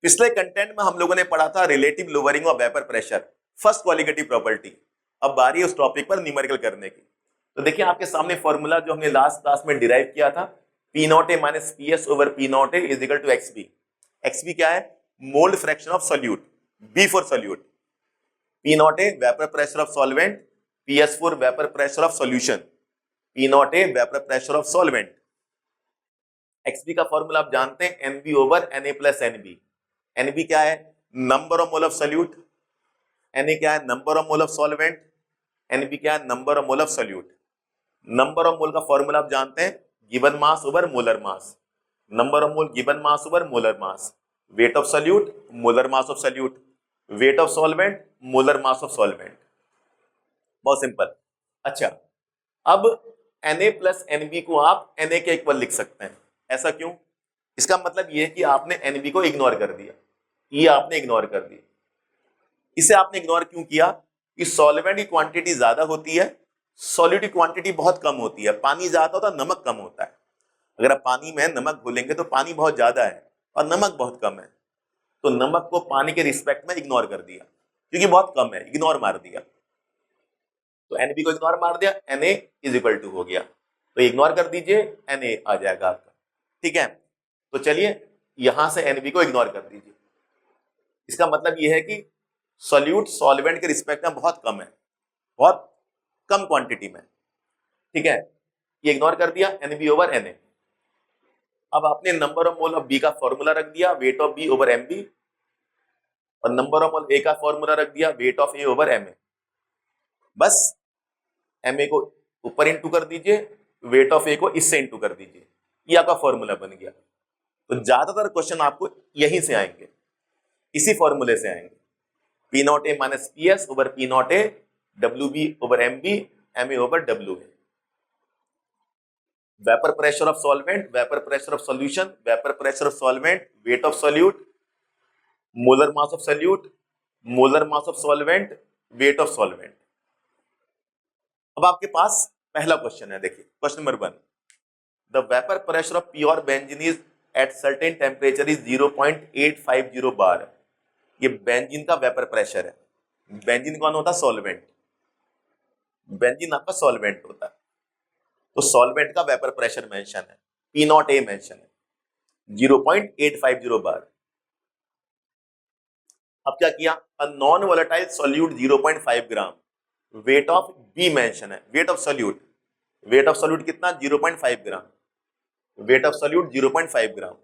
पिछले कंटेंट में हम लोगों ने पढ़ा था relative lowering of vapour pressure, first qualitative property. अब बारी है उस टॉपिक पर न्यूमेरिकल करने की। तो देखिए आपके सामने फॉर्मूला जो हमने लास्ट क्लास में डिराइव किया था, P not A minus P S over P not A is equal to X B. X B क्या है? Mole fraction of solute, B for solute. P not A vapour pressure of solvent, P S for vapour pressure of solution, P not A vapour pressure of solvent. X B का formula आप जानते हैं, N B over N A plus N B. N B क्या है? Number of mole of solute. N A क्या है? Number of mole of solvent. N B क्या है? Number of mole of solute. Number of mole का formula आप जानते हैं, given mass over molar mass. Number of mole given mass over molar mass. Weight of solute molar mass of solute. Weight of solvent molar mass of solvent. बहुत simple. अच्छा, अब Na plus NB को आप Na के equal लिख सकते हैं। ऐसा क्यों? इसका मतलब यह है कि आपने Nb को इग्नोर कर दिया, ये आपने इग्नोर कर दिया। इसे आपने इग्नोर क्यों किया? कि सॉल्वेंट की क्वांटिटी ज्यादा होती है, सॉल्यूट की क्वांटिटी बहुत कम होती है। पानी ज्यादा होता है, नमक कम होता है। अगर आप पानी में नमक घोलेंगे तो पानी बहुत ज्यादा है और नमक बहुत कम है, तो नमक को पानी के रिस्पेक्ट में इग्नोर कर दिया, क्योंकि बहुत कम है, इग्नोर मार दिया। तो Nb को इग्नोर मार दिया, Na इज इक्वल टू हो गया। तो इग्नोर कर दीजिए, Na आ जाएगा आपका। ठीक है, तो चलिए यहां से Nb को इग्नोर कर दीजिए। इसका मतलब यह है कि सॉल्यूट सॉल्वेंट के रिस्पेक्ट में बहुत कम है, बहुत कम क्वांटिटी में। ठीक है, ये इग्नोर कर दिया, Nb ओवर Na। अब आपने number of mole of B का फॉर्मूला रख दिया, weight of B over M B, और नंबर ऑफ मोल ए का फॉर्मूला रख दिया, weight of A over M A. बस एम ए को ऊपर इंटू कर दीजिए, वेट ऑफ ए को इससे इंटू कर दीजिए, ये आपका फॉर्मूला बन गया। तो ज्यादातर क्वेश्चन आपको यहीं से आएंगे, इसी फॉर्मूले से आएंगे। P not A minus P S over P not A, W B over M B, M A over W A. Vapour pressure of solvent, vapour pressure of solution, vapour pressure of solvent, weight of solute, molar mass of solute, molar mass of solvent, weight of solvent. अब आपके पास पहला question है, देखिए question number 1, the vapour pressure of pure benzene is at certain temperature is 0.850 बार। ये benzene का vapour pressure है। Benzene कौन होता है? सॉल्वेंट। बेंजीन आपका सॉल्वेंट होता है, तो सॉल्वेंट का वेपर प्रेशर मेंशन है, पी नॉट ए मेंशन है, 0.850 बार। अब क्या किया? A non volatile solute 0.5 gram, weight of B mention है, weight of solute. Weight of solute कितना? 0.5 gram. Weight of solute 0.5 gram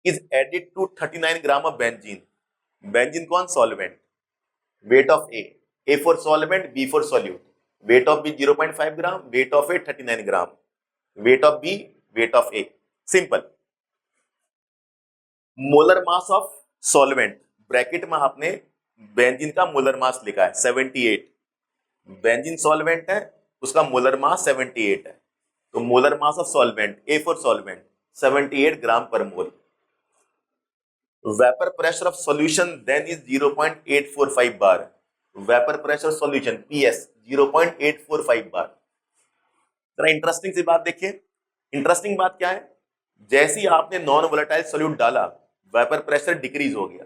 is added to 39 gram of benzene. Benzene कौन? Solvent. Weight of A for solvent, B for solute. Weight of B 0.5 gram, weight of A 39 gram, weight of B, weight of A. Simple. Molar mass of solvent, bracket में आपने benzene का molar mass लिखा है 78। Benzene solvent है, उसका molar mass 78 है, तो molar mass of solvent, A for solvent, 78 gram per mole. Vapour pressure of solution then is 0.845 bar. Vapour pressure solution PS 0.845 bar. जरा इंटरेस्टिंग सी बात देखिए। इंटरेस्टिंग बात क्या है? जैसे ही आपने नॉन वोलेटाइल सॉल्यूट डाला, वेपर प्रेशर डिक्रीज हो गया,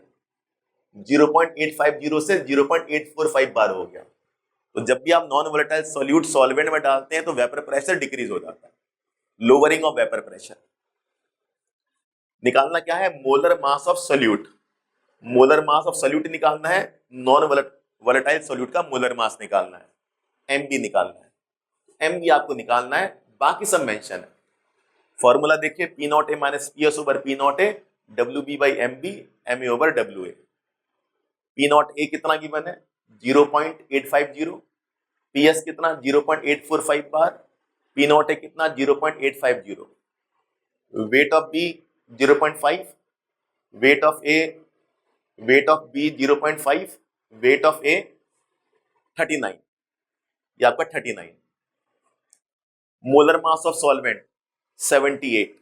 0.850 से 0.845 बार हो गया। तो जब भी आप नॉन वोलेटाइल सॉल्यूट सॉल्वेंट में डालते हैं तो वेपर प्रेशर डिक्रीज हो जाता है, लोअरिंग ऑफ वेपर प्रेशर। निकालना क्या है? Molar mass of solute. Molar mass of solute निकालना है, नॉन वोलेटाइल सोल्यूट का मोलर मास निकालना है, एमबी निकालना है। एमबी आपको निकालना है, बाकी सब मेंशन है। फॉर्मूला देखिए, P not A minus P S over P not A, W B by M B, M A over W A. P not A कितना गिवन है? 0.850। पी एस कितना? 0.845 बार। पी नॉट ए कितना? 0.850। Weight of B 0.5, weight of A, weight of B 0.5, weight of A 39, ये आपका 39। Molar mass of solvent 78,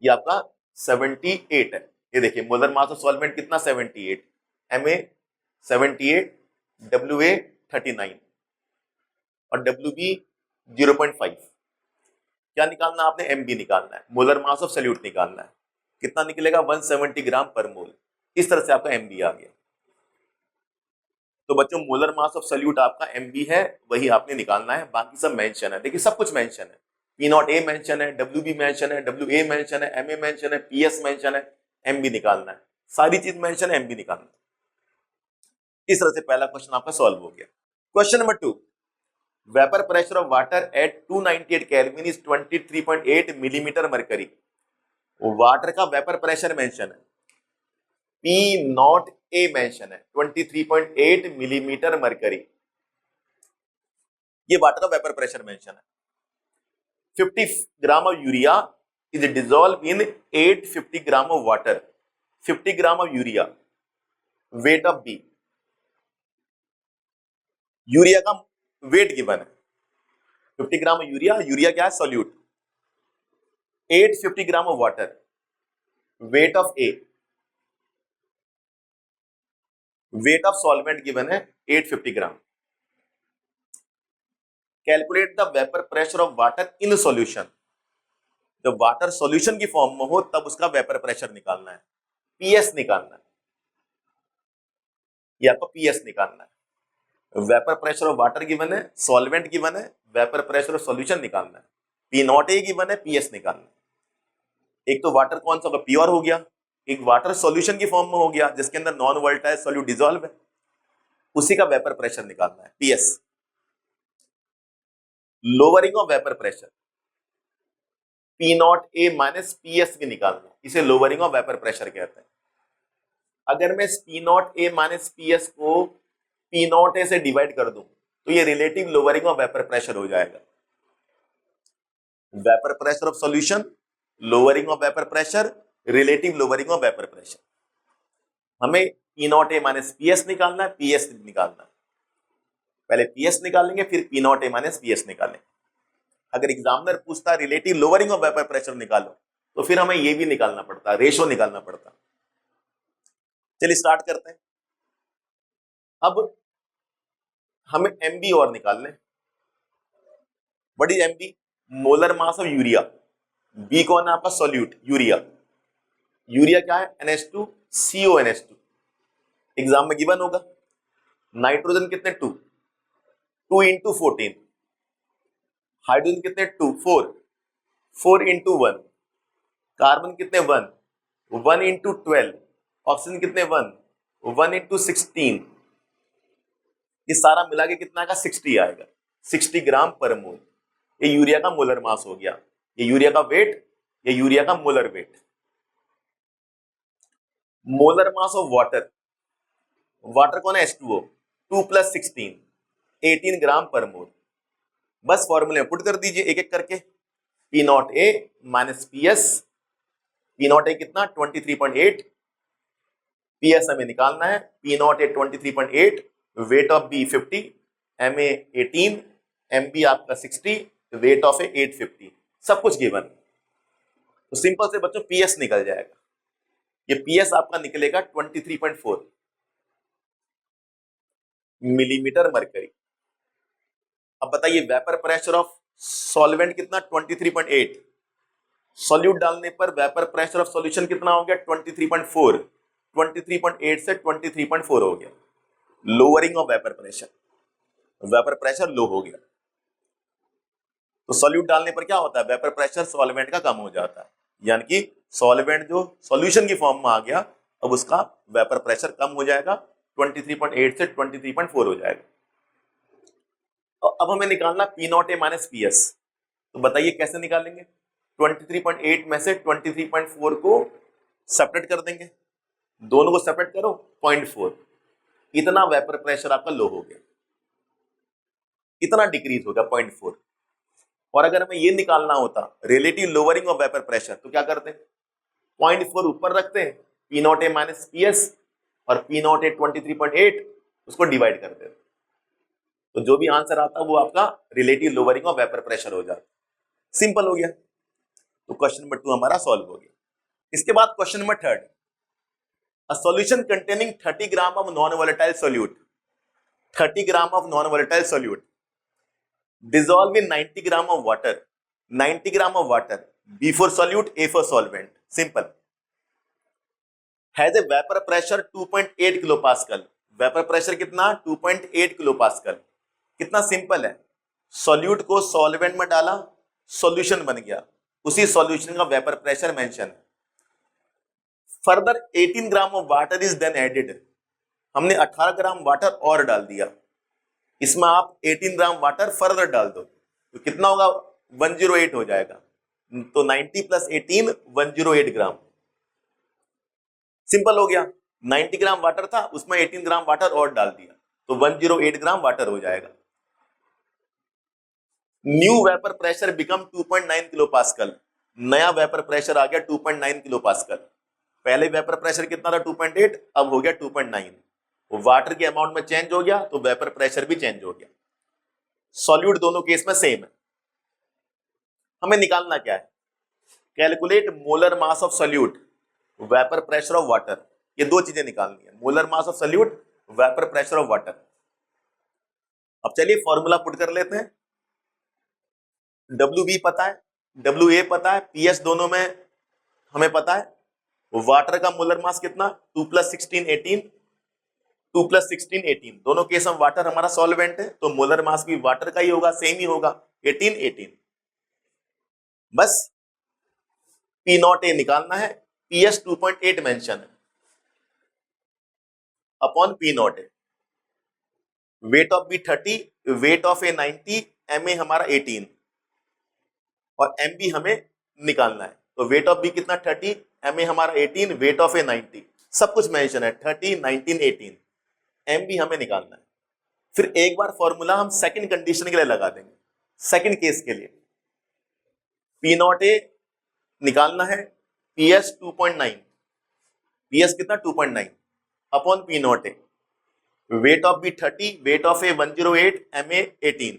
ये आपका 78 है। ये देखिए मोलर मास ऑफ सॉल्वेंट कितना? 78, एम ए 78, डब्ल्यू ए 39 और डब्ल्यू बी 0.5। क्या निकालना आपने? एम बी निकालना है, मोलर मास ऑफ सोल्यूट निकालना है। कितना निकलेगा 170 ग्राम पर मोल। इस तरह से आपका एमबी आ गया। तो बच्चों मोलर मास ऑफ सॉल्यूट आपका एमबी है, वही आपने निकालना है। बाकी सब मेंशन है, देखिए सब कुछ मेंशन है। पी नॉट ए मेंशन है, डब्ल्यू बी मेंशन है, डब्ल्यू ए मेंशन है, एम ए मेंशन है, पी एस मेंशन है, एमबी निकालना है। सारी चीज मेंशन है, एमबी निकालना है। इस तरह से पहला क्वेश्चन आपका सॉल्व हो गया। Question number 2, vapour pressure of water at 298 kelvin is 23.8 millimetre mercury. Water का वेपर प्रेशर मेंशन है, पी नॉट ए मेंशन है 23.8 मिलीमीटर मरकरी, ये वाटर का वेपर प्रेशर मेंशन है। 50 gram of urea is dissolve in 850 gram of water. 50 gram of urea, weight of B, urea का weight given है 50 gram of urea, urea क्या है solute. 850 gram of water, weight of A, weight of solvent given है 850 gram. Calculate the vapour pressure of water in solution. जब water solution की form में हो तब उसका वेपर प्रेशर निकालना है, पीएस निकालना है, ये आपको पीएस निकालना है। Vapour pressure of water given है, सॉल्वेंट गिवन है, वेपर प्रेशर ऑफ सॉल्यूशन निकालना है। पी नॉट ए गिवन है, पीएस निकालना है। एक तो वाटर कौन सा होगा, प्योर हो गया, एक वाटर सॉल्यूशन की फॉर्म में हो गया जिसके अंदर नॉन वोलेटाइल सॉल्यूट डिसॉल्व है, उसी का वेपर प्रेशर निकालना है, PS. Lowering of vapour pressure, P not A minus PS भी निकालना है, इसे लोअरिंग ऑफ वेपर प्रेशर कहते हैं। अगर मैं P not A minus PS को पी नॉट ए से डिवाइड कर दूं तो ये relative lowering of vapour pressure हो जाएगा। Vapour pressure of solution, lowering of vapour pressure, relative lowering of vapour pressure. हमें P not A minus PS निकालना है, पीएस निकालना है। पहले पीएस निकालेंगे फिर P not A minus PS निकालेंगे। अगर एग्जामिनर पूछता है relative lowering of vapour pressure निकालो तो फिर हमें ये भी निकालना पड़ता है, रेशो निकालना पड़ता है। चलिए स्टार्ट करते हैं। अब हमें एमबी और निकाल लें। What is MB? Molar mass of urea. B कौन है आपका सॉल्यूट, यूरिया। यूरिया क्या है, NH2 CONH2। एग्जाम में गिवन होगा। नाइट्रोजन कितने 2, 2 इंटू 14। हाइड्रोजन कितने 2, 4, 4 इंटू 1। कार्बन कितने 1, 1 इंटू 12। ऑक्सीजन कितने 1, 1 इंटू 16। ये सारा मिला के कितना आएगा 60 आएगा, 60 ग्राम पर मोल। ये यूरिया का मोलर मास हो गया, ये यूरिया का वेट, ये यूरिया का molar weight. Molar mass of water, water कौन है H2O, 2 प्लस 16, 18 ग्राम पर मोल। बस फॉर्मूले में पुट कर दीजिए एक एक करके। P not A minus PS, P not A कितना 23.8, पीएस हमें निकालना है, P not A 23.8, weight of B 50, M A 18, M B आपका 60, वेट ऑफ ए 850, सब कुछ गिवन। तो सिंपल से बच्चों पीएस निकल जाएगा। ये पीएस आपका निकलेगा 23.4 मिलीमीटर मरकरी। अब बताइए वेपर प्रेशर ऑफ सॉल्वेंट कितना 23.8, सॉल्यूट डालने पर वेपर प्रेशर ऑफ सॉल्यूशन कितना हो गया 23.4, 23.8 से 23.4 हो गया। Lowering of vapour pressure, vapour pressure low हो गया। तो सॉल्यूट डालने पर क्या होता है, वेपर प्रेशर सॉल्वेंट का कम हो जाता है, यानी कि सॉल्वेंट जो सॉल्यूशन की फॉर्म में आ गया अब उसका वेपर प्रेशर कम हो जाएगा, 23.8 से 23.4 हो जाएगा। तो अब हमें निकालना P not A minus PS. तो बताइए कैसे निकालेंगे? 23.8 में से 23.4 को सेपरेट कर देंगे, दोनों को सेपरेट करो 0.4, इतना वेपर प्रेशर आपका लो हो गया, इतना डिक्रीज हो गया 0.4। और अगर हमें ये निकालना होता relative lowering of vapour pressure तो क्या करते हैं, 0.4 ऊपर रखते हैं, P not A minus PS, और पी नॉट ए 23.8 उसको डिवाइड कर देते, तो जो भी आंसर आता वो आपका relative lowering of vapour pressure हो जाता। सिंपल हो गया। तो क्वेश्चन नंबर 2 हमारा सॉल्व हो गया। इसके बाद question number 3, a solution containing 30 gram of non volatile solute, 30 gram of non volatile solute dissolve in 90 gram of water, 90 gram of water, B for solute, A for solvent। Simple. Has a vapour pressure 2.8 kilo pascal. Vapour pressure कितना? 2.8 kilo pascal. कितना simple है, solute को solvent में डाला, solution बन गया, उसी solution का वेपर प्रेशर मेंशन है। Further 18 gram of water is then added. हमने 18 ग्राम वाटर और डाल दिया, इसमें आप 18 ग्राम वाटर फर्दर डाल दो तो कितना होगा? 108 हो जाएगा। तो 90 प्लस 18 108 ग्राम। सिंपल हो गया। 90 ग्राम वाटर था, उसमें 18 ग्राम वाटर और डाल दिया तो 108 ग्राम वाटर हो जाएगा। New vapour pressure become 2.9 kilo pascal. नया वेपर प्रेशर आ गया 2.9 किलो पास्कल। पहले वेपर प्रेशर कितना था? 2.8, अब हो गया 2.9। वाटर के अमाउंट में चेंज हो गया तो वेपर प्रेशर भी चेंज हो गया। सॉल्यूट दोनों केस में सेम है। हमें निकालना क्या है? Calculate molar mass of solute, vapour pressure of water. ये दो चीजें निकालनी है, molar mass of solute, vapour pressure of water. अब चलिए फॉर्मूला पुट कर लेते हैं। WB पता है, WA पता है, PS दोनों में हमें पता है। वाटर का मोलर मास कितना? 2 + 16 18, 2 + 16 18। दोनों केस में वाटर हमारा सॉल्वेंट है तो मोलर मास भी वाटर का ही होगा, सेम ही होगा, 18 18। बस P0A निकालना है, PS 2.8 मेंशन है upon P0A। Weight of B 30, weight of A 90, MA हमारा 18 और MB हमें निकालना है। तो वेट ऑफ बी कितना? 30, MA हमारा 18, वेट ऑफ ए 90, सब कुछ मेंशन है, 30 19 18। MB हमें निकालना है। फिर एक बार फॉर्मूला हम सेकंड कंडीशन के लिए लगा देंगे, सेकंड केस के लिए। P0A निकालना है, PS 2.9, PS कितना? 2.9 upon P0A। Weight of B 30, weight of A 108, MA 18,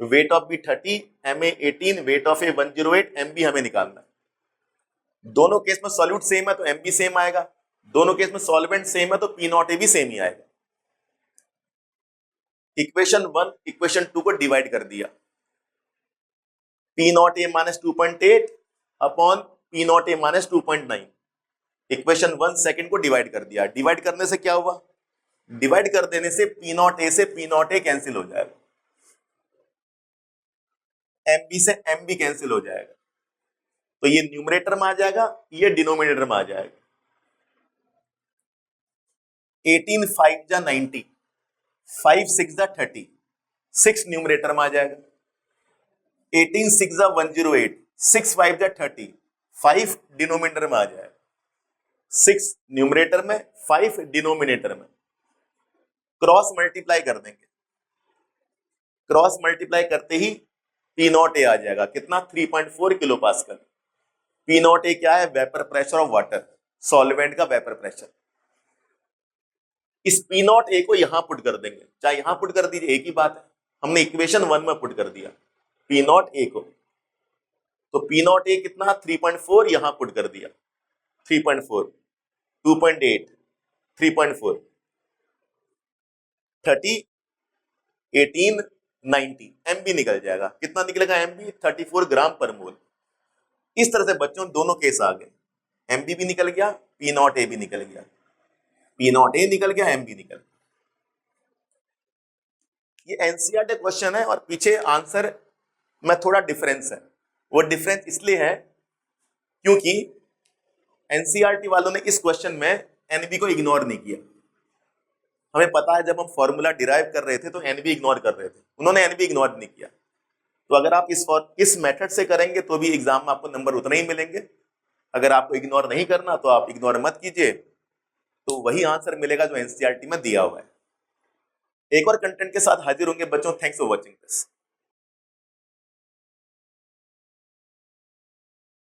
weight of B 30, MA 18, weight of A 108, MB हमें निकालना है। दोनों केस में सॉल्यूट सेम है तो MB सेम आएगा, दोनों केस में सॉल्वेंट सेम है तो P0A भी सेम ही आएगा। इक्वेशन 1 इक्वेशन 2 को डिवाइड कर दिया, P0A minus 2.8 upon P0A minus 2.9। Equation 1 second को डिवाइड कर दिया। डिवाइड करने से क्या हुआ? डिवाइड कर देने से P0A से P0A कैंसिल हो जाएगा, MB से MB कैंसिल हो जाएगा, तो ये न्यूमरेटर में आ जाएगा, ये डिनोमिनेटर में आ जाएगा। 18 5 जा 90, 5 6 जा 30, 6 न्यूमरेटर में आ जाएगा। 18 6 जा 108, 6 5 जा 30, 5 डिनोमिनेटर में आ जाएगा। 6 न्यूमरेटर में, 5 डिनोमिनेटर में। क्रॉस मल्टीप्लाई कर देंगे, क्रॉस मल्टीप्लाई करते ही P0A आ जाएगा, कितना? 3.4 किलो पास्कल। P0A क्या है? Vapour pressure of water, solvent का वेपर प्रेशर। इस P0A को यहां पुट कर देंगे, चाहे यहां पुट कर दीजिए, एक ही बात है। हमने इक्वेशन 1 में पुट कर दिया P0A को, तो P0A कितना? 3.4, यहां पुट कर दिया 3.4, 2.8, 3.4, 30, 18, 90, MB निकल जाएगा। कितना निकलेगा MB? 34 ग्राम पर मोल। इस तरह से बच्चों दोनों केस आ गए, MB भी निकल गया, P0A भी निकल गया, P0A निकल गया, MB निकल गया। ये एनसीईआरटी क्वेश्चन है और पीछे आंसर में थोड़ा डिफरेंस है। वो डिफरेंस इसलिए है क्योंकि एनसीईआरटी वालों ने इस क्वेश्चन में एनबी को इग्नोर नहीं किया। हमें पता है जब हम फॉर्मूला डिराइव कर रहे थे तो एनबी इग्नोर कर रहे थे, उन्होंने एनबी इग्नोर नहीं किया। तो अगर आप इस मेथड से करेंगे तो भी एग्जाम में आपको नंबर उतने ही मिलेंगे। अगर आपको इग्नोर नहीं करना तो आप इग्नोर मत कीजिए, तो वही आंसर मिलेगा जो एनसीईआरटी में दिया हुआ है। एक और कंटेंट के साथ हाजिर होंगे बच्चों। Thanks for watching this.